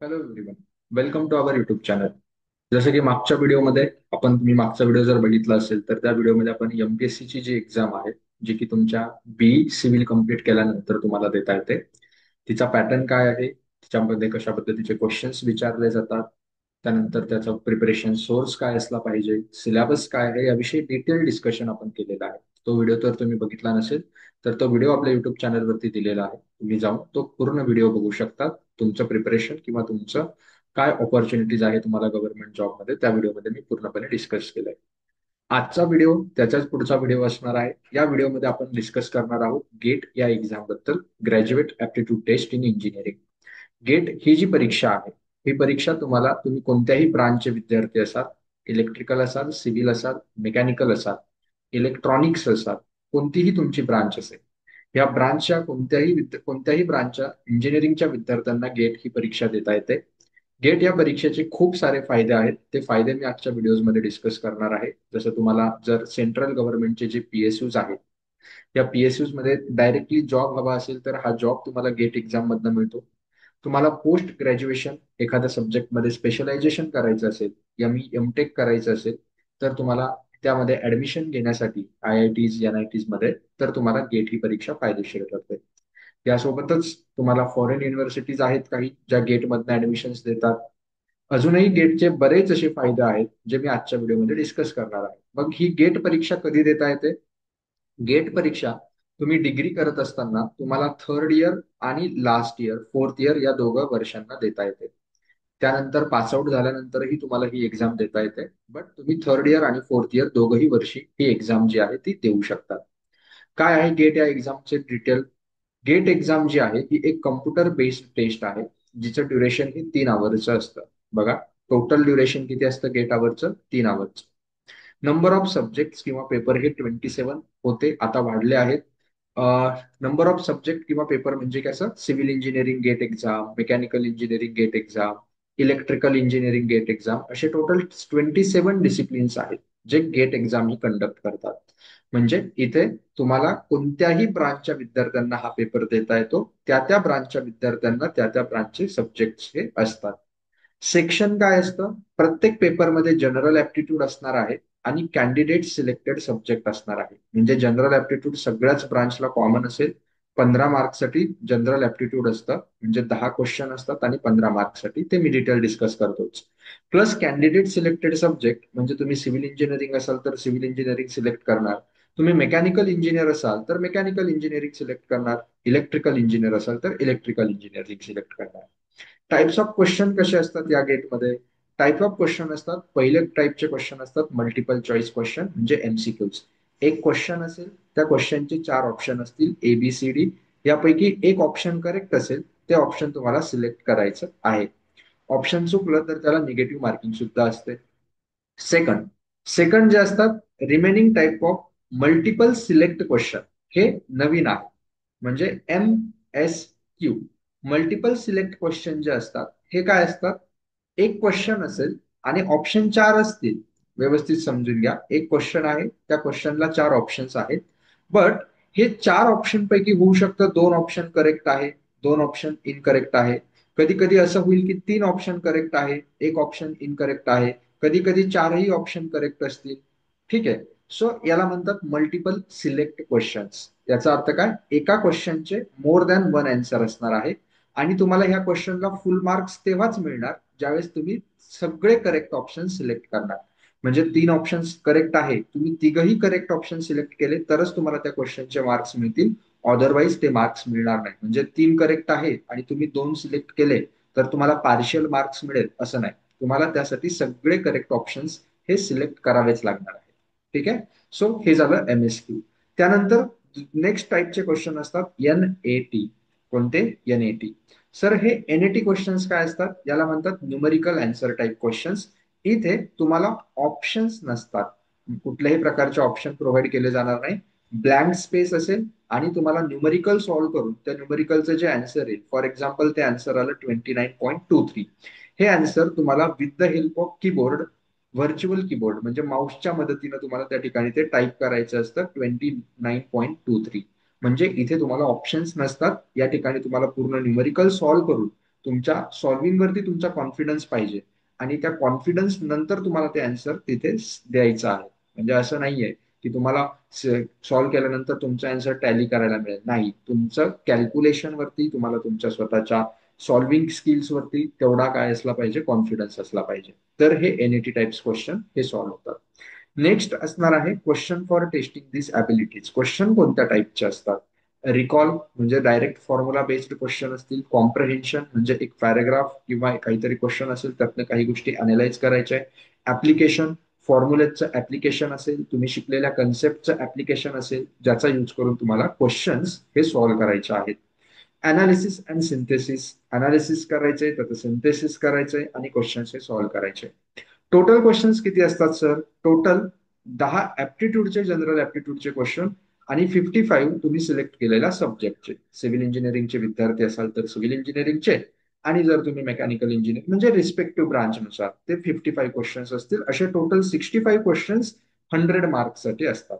Hello everyone. Welcome to our YouTube channel. जसं की मागच्या व्हिडिओमध्ये तुम्ही मागचा व्हिडिओ जर बघितला असेल तर त्या व्हिडिओमध्ये आपण एमपीएससी ची जी एक्झाम आहे, जी की तुमच्या बी सिव्हिल कम्प्लीट केल्यानंतर तुम्हाला देता येते, तिचा पॅटर्न काय आहे, तिच्यामध्ये कशा पद्धतीचे क्वेश्चन्स विचारले जातात, त्यानंतर त्याचा प्रिपरेशन सोर्स काय असला पाहिजे, सिलेबस काय आहे, याविषयी डिटेल डिस्कशन आपण केलेला आहे. तो व्हिडिओ तर तुम्ही बघितला नसेल तर तो व्हिडिओ आपल्या युट्यूब चॅनलवरती दिलेला आहे. तुम्ही जाऊन तो पूर्ण व्हिडिओ बघू शकता. तुमचं प्रिपरेशन किंवा तुमचं काय ऑपॉर्च्युनिटीज आहे तुम्हाला गव्हर्नमेंट जॉबमध्ये, त्या व्हिडिओमध्ये मी पूर्णपणे डिस्कस केलंय. आजचा व्हिडिओ त्याच्याच पुढचा व्हिडिओ असणार आहे. या व्हिडिओमध्ये आपण डिस्कस करणार आहोत गेट या एक्झाम बद्दल, graduate aptitude test in engineering. GATE ही जी परीक्षा आहे, ही परीक्षा तुम्ही कोणत्याही ब्रांचचे विद्यार्थी असाल, इलेक्ट्रिकल असाल, सिव्हिल असाल, मेकॅनिकल असाल, इलेक्ट्रॉनिक्स असाल, कोणतीही तुमची ब्रांच असेल, या ब्रांचच्या कोणत्याही ब्रांचच्या इंजिनिअरिंगच्या विद्यार्थ्यांना गेट ही परीक्षा देता येते. गेट या परीक्षेचे खूप सारे फायदे आहेत. ते फायदे मी आजच्या व्हिडिओमध्ये डिस्कस करणार आहे. जसं तुम्हाला जर सेंट्रल गव्हर्नमेंटचे जे पीएसयूज आहेत, या पीएसयूज मध्ये डायरेक्टली जॉब हवा असेल तर हा जॉब तुम्हाला गेट एक्झाम मधनं मिळतो. तुम्हाला पोस्ट ग्रॅज्युएशन एखाद्या सब्जेक्टमध्ये स्पेशलायझेशन करायचं असेल, एमटेक करायचं असेल, तर तुम्हाला त्यामध्ये ऍडमिशन घेण्यासाठी आयआयटीज एनआयटीज मध्ये तर तुम्हाला गेट ही परीक्षा फायदेशीर ठरते. यासोबतच तुम्हाला फॉरेन युनिव्हर्सिटीज आहेत काही, ज्या गेटमधनं ऍडमिशन्स देतात. अजूनही गेटचे बरेच असे फायदे आहेत जे मी आजच्या व्हिडिओमध्ये डिस्कस करणार आहे. मग ही गेट परीक्षा कधी देता येते? गेट परीक्षा तुम्ही डिग्री करत असताना तुम्हाला थर्ड इयर आणि लास्ट इयर, फोर्थ इयर या दोघं वर्षांना देता येते. त्यानंतर पासआउट झाल्यानंतरही तुम्हाला ही एक्झाम देता येते. बट तुम्ही थर्ड इयर आणि फोर्थ इयर दोघंही वर्षी ही एक्झाम जी आहे ती देऊ शकतात. काय आहे गेट या एक्झामचे डिटेल? गेट एक्झाम जी आहे ही एक कम्प्युटर बेस्ड टेस्ट आहे, जिचं ड्युरेशन ही 3 आवर्सचं असतं. बघा, टोटल ड्युरेशन किती असतं गेट आवर्सचं? 3 आवर्स. नंबर ऑफ सब्जेक्ट किंवा पेपर हे 27 होते, आता वाढले आहेत. नंबर ऑफ सब्जेक्ट किंवा पेपर म्हणजे कसं, civil engineering GATE exam, mechanical engineering GATE exam, electrical engineering GATE exam, असे टोटल 27 डिसिप्लिन्स आहेत जे गेट एक्झाम ही कंडक्ट करतात. म्हणजे इथे तुम्हाला कोणत्याही ब्रांचच्या विद्यार्थ्यांना हा पेपर देता येतो. त्या त्या ब्रांचच्या विद्यार्थ्यांना त्या त्या ब्रांचचे सब्जेक्ट हे असतात. सेक्शन काय असतं? प्रत्येक पेपरमध्ये जनरल ऍप्टिट्यूड असणार आहे आणि कॅन्डिडेट सिलेक्टेड सब्जेक्ट असणार आहे. म्हणजे जनरल ऍप्टिट्यूड सगळ्याच ब्रांचला कॉमन असेल. 15 मार्कसाठी जनरल ऍप्टिट्यूड असतं, म्हणजे 10 क्वेश्चन असतात आणि 15 मार्कसाठी, ते मी डिटेल डिस्कस करतोच. प्लस कॅन्डिडेट सिलेक्टेड सब्जेक्ट म्हणजे तुम्ही सिव्हिल इंजिनिअरिंग असाल तर सिव्हिल इंजिनिअरिंग सिलेक्ट करणार, तुम्ही मेकॅनिकल इंजिनियर असाल तर मेकॅनिकल इंजिनिअरिंग सिलेक्ट करणार, इलेक्ट्रिकल इंजिनियर असाल तर इलेक्ट्रिकल इंजिनिअरिंग सिलेक्ट करणार. टाइप्स ऑफ क्वेश्चन कसे असतात या गेटमध्ये? टाइप ऑफ क्वेश्चन असतात. पहिले टाइपचे क्वेश्चन असतात मल्टिपल चॉईस क्वेश्चन, म्हणजे एमसीक्यूज. एक क्वेश्चन असेल, त्या क्वेश्चनचे 4 ऑप्शन असतील, एबीसीडी. यापैकी एक ऑप्शन करेक्ट असेल, ते ऑप्शन तुम्हाला सिलेक्ट करायचं आहे. ऑप्शन चुकलं तर त्याला निगेटिव्ह मार्किंग सुद्धा असते. सेकंड सेकंड जे असतात, remaining type of multiple select question, हे नवीन आहे. म्हणजे MSQ, मल्टिपल सिलेक्ट क्वेश्चन जे असतात, हे काय असतात? एक क्वेश्चन असेल आणि ऑप्शन 4 असतील. व्यवस्थित समजून घ्या, एक क्वेश्चन आहे, त्या क्वेश्चनला 4 ऑप्शन्स आहेत. बट हे 4 ऑप्शन पैकी होऊ शकतं 2 ऑप्शन करेक्ट आहे, 2 ऑप्शन इनकरेक्ट आहे. कधी कधी असं होईल की 3 ऑप्शन करेक्ट आहे, एक ऑप्शन इनकरेक्ट आहे. कधी कधी 4ही ऑप्शन करेक्ट असतील. ठीक आहे. सो याला म्हणतात मल्टिपल सिलेक्ट क्वेश्चन्स. याचा अर्थ काय? एका क्वेश्चनचे मोर दॅन वन आन्सर असणार आहे. आणि तुम्हाला ह्या क्वेश्चनला फुल मार्क्स तेव्हाच मिळणार ज्यावेळेस तुम्ही सगळे करेक्ट ऑप्शन सिलेक्ट करणार. म्हणजे 3 ऑप्शन करेक्ट आहे, तुम्ही तिघही करेक्ट ऑप्शन सिलेक्ट केले तरच तुम्हाला त्या क्वेश्चनचे मार्क्स मिळतील. अदरवाईज ते मार्क्स मिळणार नाही. म्हणजे 3 करेक्ट आहे आणि तुम्ही 2 सिलेक्ट केले तर तुम्हाला पार्शियल मार्क्स मिळेल असं नाही. तुम्हाला त्यासाठी सगळे करेक्ट ऑप्शन्स हे सिलेक्ट करावेच लागणार आहे. ठीक आहे. सो हे झालं MSQ. त्यानंतर नेक्स्ट टाईपचे क्वेश्चन असतात NAT. कोणते? NAT. सर हे NAT क्वेश्चन्स काय असतात? याला म्हणतात न्यूमरिकल आन्सर टाईप क्वेश्चन्स. इथे तुम्हाला ऑप्शन्स नसतात, कुठल्याही प्रकारचे ऑप्शन प्रोव्हाइड केले जाणार नाही. ब्लँक स्पेस असेल आणि तुम्हाला न्यूमरिकल सॉल्व्ह करून त्या न्यूमरिकलचं जे आन्सर आहे, फॉर एक्झाम्पल ते आन्सर आलं 29.23, हे आन्सर तुम्हाला with the help of keyboard, virtual keyboard म्हणजे माऊसच्या मदतीनं तुम्हाला त्या ठिकाणी ते टाईप करायचं असतं. 29.23 म्हणजे इथे तुम्हाला ऑप्शन्स नसतात. या ठिकाणी तुम्हाला पूर्ण न्यूमरिकल सॉल्व्ह करून तुमच्या सॉल्व्हिंग वरती तुमचा कॉन्फिडन्स पाहिजे आणि त्या कॉन्फिडन्स नंतर तुम्हाला ते आन्सर तिथे द्यायचं आहे. म्हणजे असं नाहीये की तुम्हाला सॉल्व्ह केल्यानंतर तुमचा आन्सर टॅली करायला मिळेल, नाही, तुमचं कॅल्क्युलेशन वरती तुम्हाला तुमच्या स्वतःच्या सॉल्व्हिंग स्किल्स वरती तेवढा काय असला पाहिजे, कॉन्फिडन्स असला पाहिजे. तर हे एनईटी टाइप्स क्वेश्चन हे सॉल्व्ह होतात. नेक्स्ट असणार आहे question for testing this abilities. Question कोणत्या टाइपचे असतात? रिकॉल म्हणजे डायरेक्ट फॉर्म्युला बेस्ड क्वेश्चन असतील. कॉम्प्रहेन्शन म्हणजे एक पॅराग्राफ किंवा काहीतरी क्वेश्चन असेल, त्यातनं काही गोष्टी अनालाइज करायच्या आहे. ऍप्लिकेशन, फॉर्म्युलेचं ऍप्लिकेशन असेल, तुम्ही शिकलेल्या कन्सेप्टचं ऍप्लिकेशन असेल, ज्याचा यूज करून तुम्हाला क्वेश्चन्स हे सॉल्व्ह करायचे आहेत. अनालिसिस अँड सिंथेसिस, अनालिसिस करायचंय, त्याचं सिंथेसिस करायचंय आणि क्वेश्चन्स हे सॉल्व्ह करायचे. टोटल क्वेश्चन्स किती असतात सर? टोटल 10 ऍप्टिट्यूडचे, जनरल ऍप्टिट्यूडचे क्वेश्चन आणि 55 तुम्ही सिलेक्ट केलेल्या सब्जेक्टचे. सिव्हिल इंजिनिअरिंगचे विद्यार्थी असाल तर सिव्हिल इंजिनिअरिंगचे, आणि जर तुम्ही मेकॅनिकल इंजिनिअरिंग म्हणजे रिस्पेक्टिव्ह ब्रांचनुसार ते 55 क्वेश्चन्स असतील. असे टोटल 65 क्वेश्चन्स 100 मार्क्ससाठी असतात.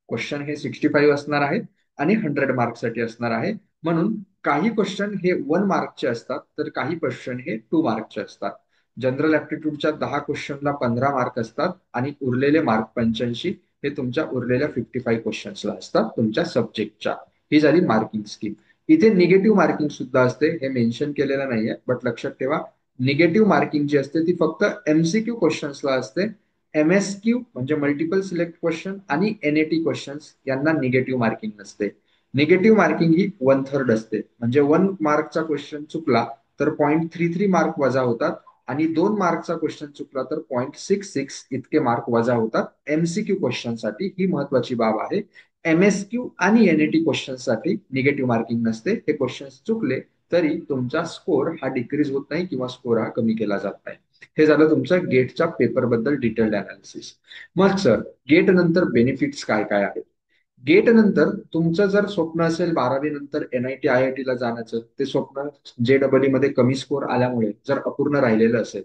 क्वेश्चन हे 65 असणार आहेत आणि 100 मार्क्ससाठी असणार आहे. म्हणून काही क्वेश्चन हे 1 मार्कचे असतात, तर काही क्वेश्चन हे 2 मार्कचे असतात. जनरल ऍप्टिट्यूडच्या 10 क्वेश्चनला 15 मार्क असतात आणि उरलेले मार्क 85 हे तुमच्या उरलेल्या 55 क्वेश्चन्सला असतात तुमच्या सब्जेक्टच्या. ही झाली मार्किंग स्कीम. इथे निगेटिव्ह मार्किंग सुद्धा असते, हे मेन्शन केलेलं नाहीये, बट लक्षात ठेवा निगेटिव्ह मार्किंग जी असते ती फक्त एमसीक्यू क्वेश्चन्सला असते. एमएसक्यू म्हणजे मल्टिपल सिलेक्ट क्वेश्चन आणि एनएटी क्वेश्चन्स यांना निगेटिव्ह मार्किंग नसते. निगेटिव्ह मार्किंग ही 1/3 असते, म्हणजे 1 मार्कचा क्वेश्चन चुकला तर 0.33 मार्क वजा होतात आणि 2 मार्कचा क्वेश्चन चुकला तर 0.66 इतके मार्क वजा होतात. एमसीक्यू क्वेश्चन साठी ही महत्वाची बाब आहे. एमएसक्यू आणि एनएटी क्वेश्चन साठी निगेटिव्ह मार्किंग नसते. हे क्वेश्चन चुकले तरी तुमचा स्कोर हा डिक्रीज होत नाही किंवा स्कोर हा कमी केला जात नाही. हे झालं तुमचं गेटच्या पेपर बद्दल डिटेल्ड अनालिसिस. मग सर, गेट नंतर बेनिफिट्स काय काय आहेत? गेट नंतर तुमचं जर स्वप्न असेल 12वी नंतर एनआयटी आयआयटी ला जाण्याचं, ते स्वप्न जेडबलई मध्ये कमी स्कोर आल्यामुळे जर अपूर्ण राहिलेलं असेल,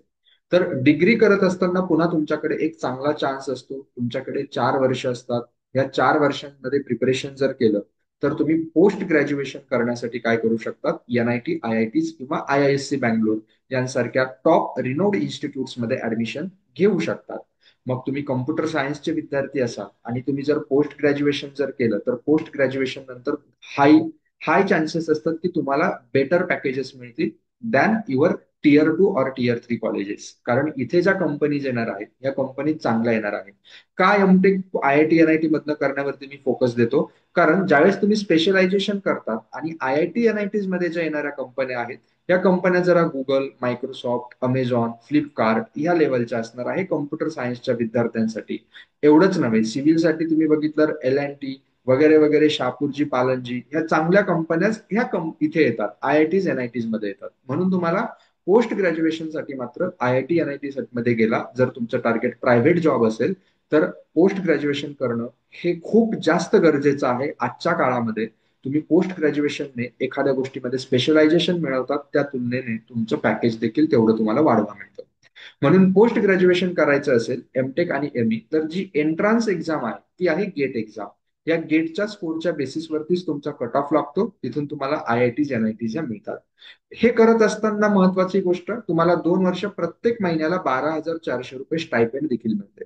तर डिग्री करत असताना पुन्हा तुमच्याकडे एक चांगला चान्स असतो. तुमच्याकडे 4 वर्ष असतात. या 4 वर्षांमध्ये प्रिपरेशन जर केलं तर तुम्ही पोस्ट ग्रॅज्युएशन करण्यासाठी काय करू शकतात? एनआयटी आयआयटीज किंवा आयआयएससी बँगलोर यांसारख्या टॉप रिनोड इन्स्टिट्यूट्समध्ये ऍडमिशन घेऊ शकतात. मग तुम्ही कम्प्युटर सायन्सचे विद्यार्थी असाल आणि तुम्ही जर पोस्ट ग्रॅज्युएशन जर केलं तर पोस्ट ग्रॅज्युएशन नंतर हाय हाय चान्सेस असतात की तुम्हाला बेटर पॅकेजेस मिळतील दॅन युअर टियर 2 और टियर 3 कॉलेजेस. कारण इथे ज्या कंपनीज येणार आहेत या कंपनीज चांगल्या येणार आहेत. का एमटेक आयआयटी एनआयटी मधनं करण्यावरती मी फोकस देतो? कारण ज्यावेळेस तुम्ही स्पेशलायझेशन करतात आणि आयआयटी एनआयटीज मध्ये ज्या येणाऱ्या कंपन्या आहेत, या कंपन्या जरा गुगल, मायक्रोसॉफ्ट, अमेझॉन, फ्लिपकार्ट या लेवलच्या असणार आहे कम्प्युटर सायन्सच्या विद्यार्थ्यांसाठी. एवढंच नव्हे, सिव्हिलसाठी तुम्ही बघितलं L&T वगैरे वगैरे, शहापूरजी, पालनजी, ह्या चांगल्या कंपन्या इथे येतात, आयआयटीज एनआयटीज मध्ये येतात. म्हणून तुम्हाला पोस्ट ग्रॅज्युएशनसाठी मात्र आयआयटी एनआयटी मध्ये गेला जर तुमचं टार्गेट प्रायव्हेट जॉब असेल तर पोस्ट ग्रॅज्युएशन करणं हे खूप जास्त गरजेचं आहे आजच्या काळामध्ये. तुम्ही पोस्ट ग्रॅज्युएशनने एखाद्या गोष्टीमध्ये स्पेशलायझेशन मिळवतात, त्या तुलनेने तुमचं पॅकेज देखील तेवढं तुम्हाला वाढवा मिळतं. म्हणून पोस्ट ग्रॅज्युएशन करायचं असेल एमटेक आणि एमई, तर जी एंट्रान्स एक्झाम आहे ती आहे गेट एक्झाम. या गेटच्या स्कोरच्या बेसिसवरतीच तुमचा कट ऑफ लागतो, तिथून तुम्हाला आयआयटीज एनआयटीज या मिळतात. हे करत असताना महत्वाची गोष्ट, तुम्हाला 2 वर्ष प्रत्येक महिन्याला 12,400 रुपये स्टायपेंड देखील मिळते.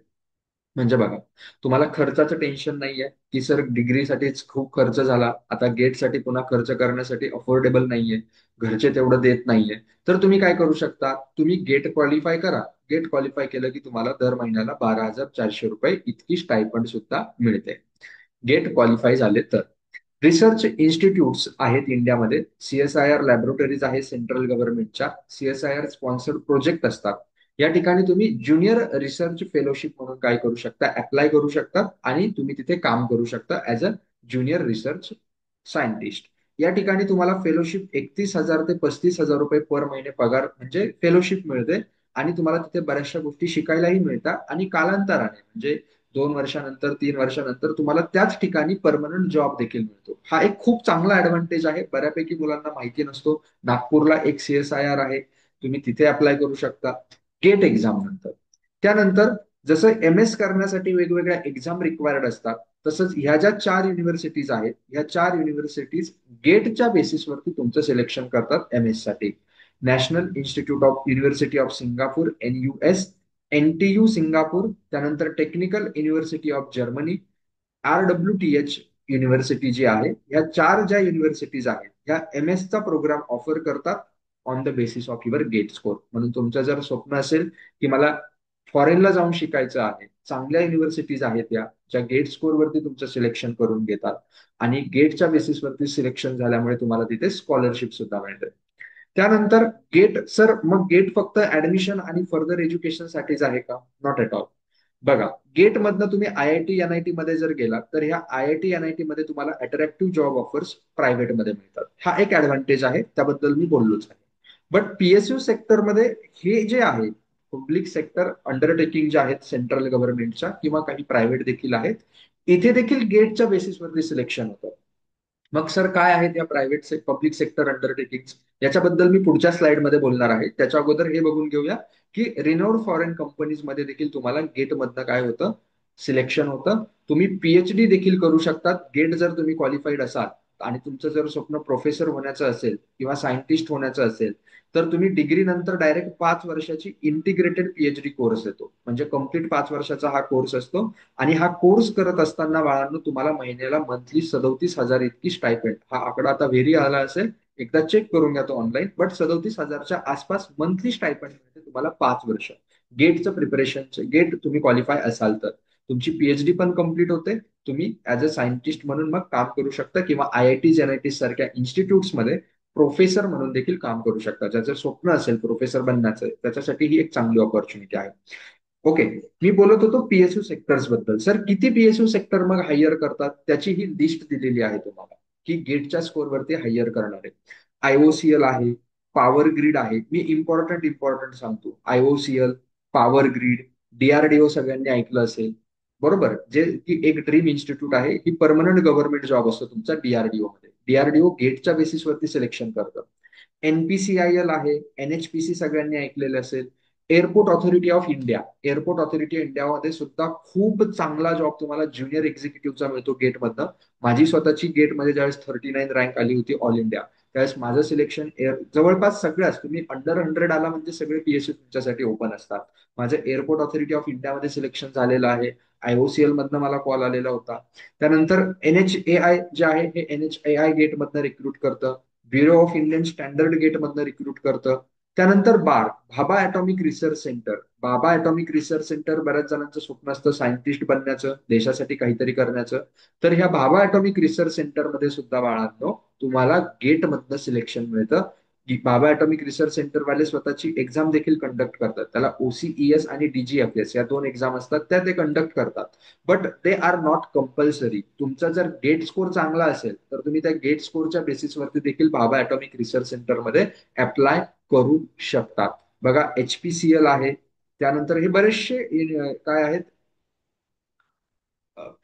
म्हणजे बघा, तुम्हाला खर्चाचं टेन्शन नाहीये की सर डिग्रीसाठीच खूप खर्च झाला, आता गेटसाठी पुन्हा खर्च करण्यासाठी अफोर्डेबल नाहीये, घरचे तेवढं देत नाहीये. तर तुम्ही काय करू शकता? तुम्ही गेट क्वालिफाय करा. गेट क्वालिफाय केलं की तुम्हाला दर महिन्याला 12,400 रुपये इतकी स्टायपंड सुद्धा मिळते. गेट क्वालिफाय झाले तर. रिसर्च इन्स्टिट्यूट्स आहेत इंडियामध्ये, सीएसआयआर लॅबोरेटरीज आहे सेंट्रल गव्हर्नमेंटच्या, सीएसआयआर स्पॉन्सर्ड प्रोजेक्ट असतात. या ठिकाणी तुम्ही ज्युनियर रिसर्च फेलोशिप म्हणून काय करू शकता? अप्लाय करू शकता आणि तुम्ही तिथे काम करू शकता as a junior research scientist. या ठिकाणी तुम्हाला फेलोशिप 31,000 ते 35,000 रुपये पर महिने पगार म्हणजे फेलोशिप मिळते आणि तुम्हाला तिथे बऱ्याचशा गोष्टी शिकायलाही मिळतात आणि कालांतराने म्हणजे 2 वर्षानंतर 3 वर्षानंतर तुम्हाला त्याच ठिकाणी परमनंट जॉब देखील मिळतो. हा एक खूप चांगला ऍडव्हान्टेज आहे, बऱ्यापैकी मुलांना माहिती नसतो. नागपूरला एक सीएसआयआर आहे, तुम्ही तिथे अप्लाय करू शकता गेट एक्झाम नंतर. त्यानंतर जसं एमएस करण्यासाठी वेगवेगळ्या एक्झाम रिक्वायर्ड असतात, तसंच ह्या ज्या 4 युनिव्हर्सिटीज आहेत, ह्या 4 युनिव्हर्सिटीज गेटच्या बेसिसवरती तुमचं सिलेक्शन करतात एमएस साठी. National institute of university of Singapore, NUS, NTU Singapore, त्यानंतर technical university of Germany, RWTH university जी आहे, ह्या चार ज्या युनिव्हर्सिटीज आहेत ह्या MS चा प्रोग्राम ऑफर करतात on the basis of your GATE score. म्हणून तुमचं जर स्वप्न असेल की मला फॉरेनला जाऊन शिकायचं आहे, चांगल्या युनिव्हर्सिटीज आहेत या ज्या गेट स्कोर वरती तुमचं सिलेक्शन करून घेतात आणि गेटच्या बेसिसवरती सिलेक्शन झाल्यामुळे तुम्हाला तिथे स्कॉलरशिप सुद्धा मिळते. त्यानंतर गेट, सर मग गेट फक्त ऍडमिशन आणि फर्दर एज्युकेशन साठीच आहे का? Not at all. बघा, गेट मधनं तुम्ही IIT NIT मध्ये जर गेलात तर ह्या IIT NIT मध्ये तुम्हाला अट्रॅक्टिव्ह जॉब ऑफर्स प्रायव्हेटमध्ये मिळतात. हा एक ऍडव्हान्टेज आहे, त्याबद्दल मी बोललोच आहे. बट PSU सेक्टरमध्ये हे जे आहे, पब्लिक सेक्टर अंडरटेकिंग जे आहेत सेंट्रल गव्हर्नमेंटच्या किंवा काही प्रायव्हेट देखील आहेत, इथे देखील गेटच्या बेसिसवरती सिलेक्शन होतं. मग सर काय आहेत या प्रायव्हेट पब्लिक सेक्टर अंडरटेकिंग, याच्याबद्दल मी पुढच्या स्लाइडमध्ये बोलणार आहे. त्याच्या अगोदर हे बघून घेऊया की रिनोड फॉरेन कंपनीज मध्ये देखील तुम्हाला गेट मधनं काय होतं, सिलेक्शन होतं. तुम्ही PhD देखील करू शकतात गेट जर तुम्ही क्वालिफाईड असाल. आणि तुमचं जर स्वप्न प्रोफेसर होण्याचं असेल किंवा सायंटिस्ट होण्याचं असेल तर तुम्ही डिग्री नंतर डायरेक्ट 5 वर्षाची इंटिग्रेटेड PhD कोर्स येतो. म्हणजे कम्प्लीट 5 वर्षाचा हा कोर्स असतो. आणि हा कोर्स करत असताना बाळांनो तुम्हाला महिन्याला मंथली 37,000 इतकी स्टायपेंड, हा आकडा आता व्हेरी आला असेल, एकदा चेक करून घ्या तो ऑनलाईन, बट 37,000च्या आसपास मंथली स्टायपेंड मिळते तुम्हाला 5 वर्ष. गेटचं प्रिपरेशन, गेट तुम्ही क्वालिफाय असाल तर तुमची PhD पण कम्प्लीट होते. तुम्ही ऍज अ सायंटिस्ट म्हणून मग काम करू शकता किंवा IIT NIT सारख्या इन्स्टिट्यूट्समध्ये प्रोफेसर म्हणून देखील काम करू शकता. ज्याचं स्वप्न असेल प्रोफेसर बनण्याचं त्याच्यासाठी ही एक चांगली ऑपॉर्च्युनिटी आहे. ओके, मी बोलत होतो PSU सेक्टर्स बद्दल. सर किती PSU सेक्टर मग हायर करतात त्याची ही लिस्ट दिलेली आहे तुम्हाला, की गेटच्या स्कोरवरती हायर करणारे. IOCL आहे, पॉवर ग्रीड आहे. मी इम्पॉर्टंट सांगतो. IOCL, पॉवर ग्रीड, DRDO सगळ्यांनी ऐकलं असेल, बरोबर, जे की एक ड्रीम इन्स्टिट्यूट आहे. ही परमनंट गव्हर्नमेंट जॉब असतो तुमचा DRDO मध्ये. DRDO गेटच्या बेसिसवरती सिलेक्शन करतं. NPCIL आहे, NHPC सगळ्यांनी ऐकलेलं असेल. Airport authority of India, airport authority इंडियामध्ये सुद्धा खूप चांगला जॉब तुम्हाला ज्युनियर एक्झिक्युटिव्हचा मिळतो गेटमधनं. माझी स्वतःची गेटमध्ये ज्यावेळेस 39 रँक आली होती ऑल इंडिया, त्यावेळेस माझं सिलेक्शन जवळपास सगळ्याच, तुम्ही अंडर 100 आला म्हणजे सगळे PSU तुमच्यासाठी ओपन असतात. माझं एअरपोर्ट ऑथॉरिटी ऑफ इंडियामध्ये सिलेक्शन झालेलं आहे. IOCL मधनं मला कॉल आलेला होता. त्यानंतर NHAI जे आहे हे NHAI गेटमधनं रिक्रूट करतं. ब्युरो ऑफ इंडियन स्टँडर्ड गेटमधनं रिक्रूट करतं. त्यानंतर Bhabha atomic research centre. Bhabha atomic research centre, बऱ्याच जणांचं स्वप्न असतं सायंटिस्ट बनण्याचं, देशासाठी काहीतरी करण्याचं. तर ह्या भाभा ॲटॉमिक रिसर्च सेंटरमध्ये सुद्धा बाळांनो तुम्हाला गेटमधनं सिलेक्शन मिळतं. भाभा ॲटॉमिक रिसर्च सेंटर वाले स्वतःची एक्झाम देखील कंडक्ट करतात. त्याला OCES आणि DGFS या 2 एक्झाम असतात, त्या ते कंडक्ट करतात. But they are not compulsory. तुमचा जर गेट स्कोर चांगला असेल तर तुम्ही त्या गेट स्कोरच्या बेसिसवरती देखील भाभा ॲटॉमिक रिसर्च सेंटरमध्ये अप्लाय करू शकतात. बघा, HPCL आहे. त्यानंतर हे बरेचसे काय आहेत,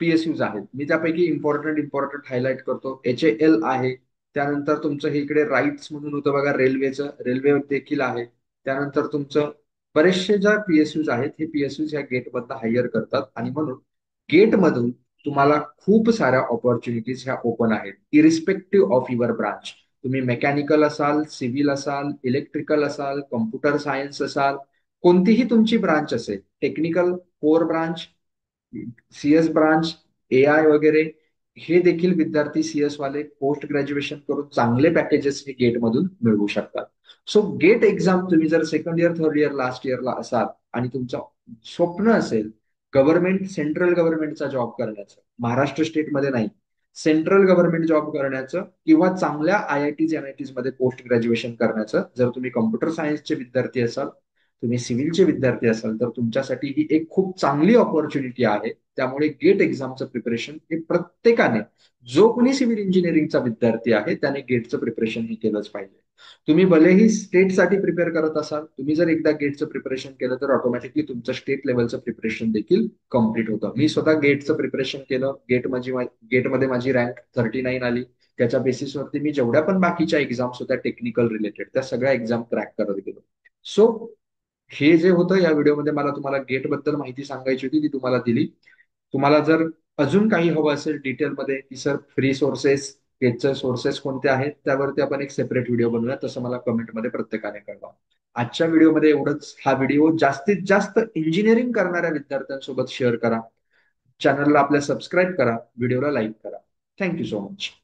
PSUज आहेत. मी त्यापैकी इम्पॉर्टंट हायलाइट करतो. HAL आहे. त्यानंतर तुमचं हे इकडे राईट्स म्हणून होतं बघा, रेल्वेचं, रेल्वे देखील आहे. त्यानंतर तुमचं बरेचसे ज्या PSUज आहेत हे PSUज ह्या गेटमधनं हायर करतात. आणि म्हणून गेटमधून तुम्हाला खूप साऱ्या ऑपॉर्च्युनिटीज ह्या ओपन आहेत, इरिस्पेक्टिव्ह ऑफ युअर ब्रांच. तुम्ही मेकॅनिकल असाल, सिव्हिल असाल, इलेक्ट्रिकल असाल, कम्प्युटर सायन्स असाल, कोणतीही तुमची ब्रांच असेल, technical core branch, CS branch, AI वगैरे, हे देखील विद्यार्थी CS वाले पोस्ट ग्रॅज्युएशन करून चांगले पॅकेजेस हे गेटमधून मिळवू शकतात. सो गेट एक्झाम तुम्ही जर second year, third year, last इयरला असाल आणि तुमचं स्वप्न असेल गव्हर्नमेंट, सेंट्रल गव्हर्नमेंटचा जॉब करण्याचं, महाराष्ट्र स्टेटमध्ये नाही, सेंट्रल गव्हर्नमेंट जॉब करण्याचं किंवा चांगल्या IITs NITs मध्ये पोस्ट ग्रॅज्युएशन करण्याचं, जर तुम्ही कम्प्युटर सायन्सचे विद्यार्थी असाल, तुम्ही सिव्हिलचे विद्यार्थी असाल तर तुमच्यासाठी ही एक खूप चांगली ऑपॉर्च्युनिटी आहे. त्यामुळे गेट एक्झामचं प्रिपरेशन हे प्रत्येकाने, जो कोणी सिव्हिल इंजिनिअरिंगचा विद्यार्थी आहे त्याने गेटचं प्रिपरेशन हे केलंच पाहिजे. तुम्ही भलेही स्टेटसाठी प्रिपेअर करत असाल, तुम्ही जर एकदा गेटचं प्रिपरेशन केलं तर ऑटोमॅटिकली तुमचं स्टेट लेवलचं प्रिपरेशन देखील कम्प्लीट होतं. मी स्वतः गेटचं प्रिपरेशन केलं. गेटमध्ये माझी रँक 39 आली. त्याच्या बेसिसवरती मी जेवढ्या पण बाकीच्या एक्झाम्स होत्या टेक्निकल रिलेटेड त्या सगळ्या एक्झाम क्रॅक करत गेलो. सो हे जे होतं या व्हिडिओमध्ये मला तुम्हाला गेट बद्दल माहिती सांगायची होती, ती तुम्हाला दिली. तुम्हाला जर अजून काही हवं असेल डिटेलमध्ये की सर फ्री सोर्सेस याचे सोर्सेस कोणते आहेत त्यावरती आपण एक सेपरेट व्हिडिओ बनवूया, तसं मला कमेंटमध्ये प्रत्येकाने कळवा. आजच्या व्हिडिओमध्ये एवढंच. हा व्हिडिओ जास्तीत जास्त इंजिनिअरिंग करणाऱ्या विद्यार्थ्यांसोबत शेअर करा. चॅनलला आपल्या सबस्क्राईब करा, व्हिडिओला लाईक करा. Thank you so much.